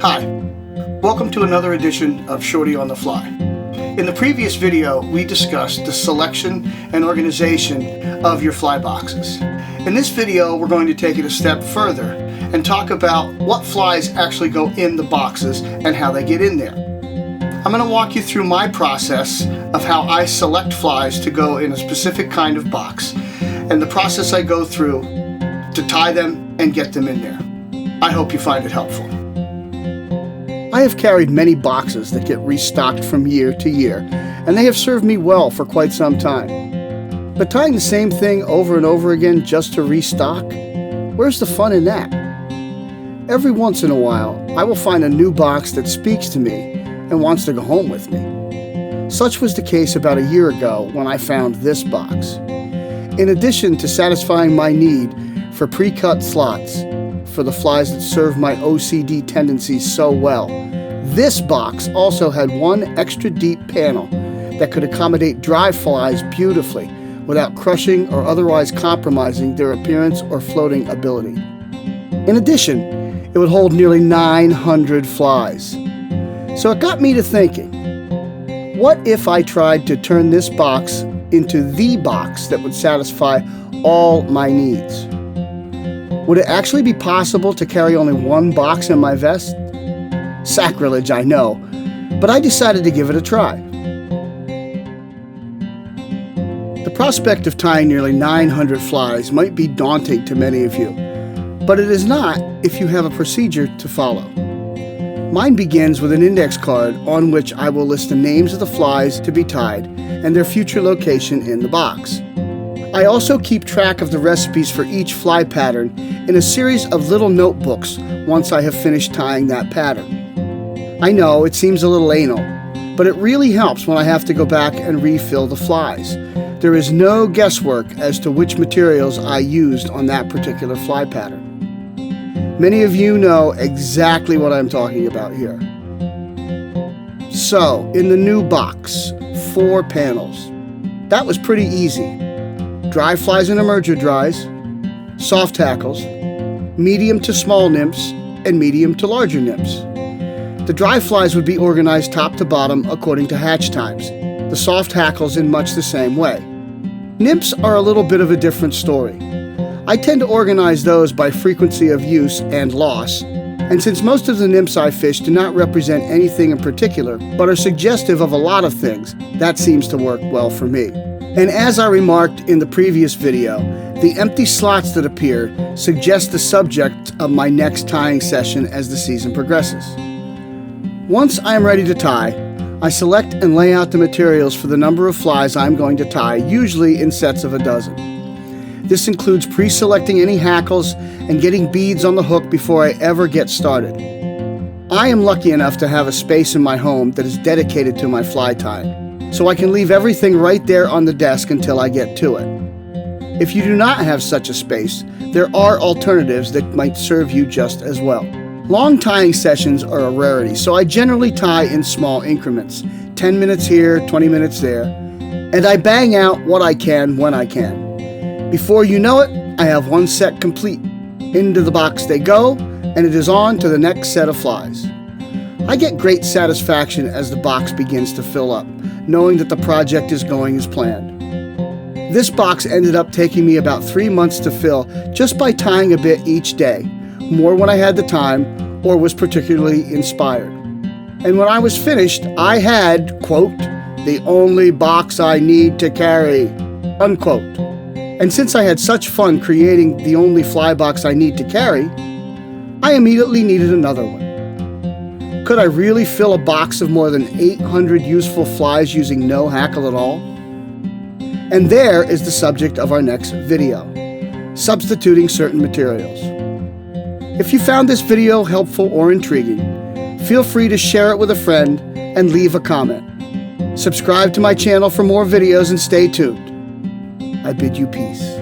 Hi, welcome to another edition of Shorty on the Fly. In the previous video, we discussed the selection and organization of your fly boxes. In this video, we're going to take it a step further and talk about what flies actually go in the boxes and how they get in there. I'm going to walk you through my process of how I select flies to go in a specific kind of box and the process I go through to tie them and get them in there. I hope you find it helpful. I have carried many boxes that get restocked from year to year, and they have served me well for quite some time. But tying the same thing over and over again just to restock? Where's the fun in that? Every once in a while, I will find a new box that speaks to me and wants to go home with me. Such was the case about a year ago when I found this box. In addition to satisfying my need for pre-cut slots for the flies that serve my OCD tendencies so well, this box also had one extra deep panel that could accommodate dry flies beautifully without crushing or otherwise compromising their appearance or floating ability. In addition, it would hold nearly 900 flies. So it got me to thinking, what if I tried to turn this box into the box that would satisfy all my needs? Would it actually be possible to carry only one box in my vest? Sacrilege, I know, but I decided to give it a try. The prospect of tying nearly 900 flies might be daunting to many of you, but it is not if you have a procedure to follow. Mine begins with an index card on which I will list the names of the flies to be tied and their future location in the box. I also keep track of the recipes for each fly pattern in a series of little notebooks once I have finished tying that pattern. I know it seems a little anal, but it really helps when I have to go back and refill the flies. There is no guesswork as to which materials I used on that particular fly pattern. Many of you know exactly what I'm talking about here. So, in the new box, 4 panels. That was pretty easy. Dry flies and emerger dries, soft hackles, medium to small nymphs, and medium to larger nymphs. The dry flies would be organized top to bottom according to hatch times, the soft hackles in much the same way. Nymphs are a little bit of a different story. I tend to organize those by frequency of use and loss, and since most of the nymphs I fish do not represent anything in particular, but are suggestive of a lot of things, that seems to work well for me. And as I remarked in the previous video, the empty slots that appear suggest the subject of my next tying session as the season progresses. Once I am ready to tie, I select and lay out the materials for the number of flies I'm going to tie, usually in sets of a dozen. This includes pre-selecting any hackles and getting beads on the hook before I ever get started. I am lucky enough to have a space in my home that is dedicated to my fly tying, so I can leave everything right there on the desk until I get to it. If you do not have such a space, there are alternatives that might serve you just as well. Long tying sessions are a rarity, so I generally tie in small increments, 10 minutes here, 20 minutes there, and I bang out what I can when I can. Before you know it, I have one set complete. Into the box they go, and it is on to the next set of flies. I get great satisfaction as the box begins to fill up, knowing that the project is going as planned. This box ended up taking me about 3 months to fill just by tying a bit each day, more when I had the time or was particularly inspired. And when I was finished, I had, quote, the only box I need to carry, unquote. And since I had such fun creating the only fly box I need to carry, I immediately needed another one. Could I really fill a box of more than 800 useful flies using no hackle at all? And there is the subject of our next video, substituting certain materials. If you found this video helpful or intriguing, feel free to share it with a friend and leave a comment. Subscribe to my channel for more videos and stay tuned. I bid you peace.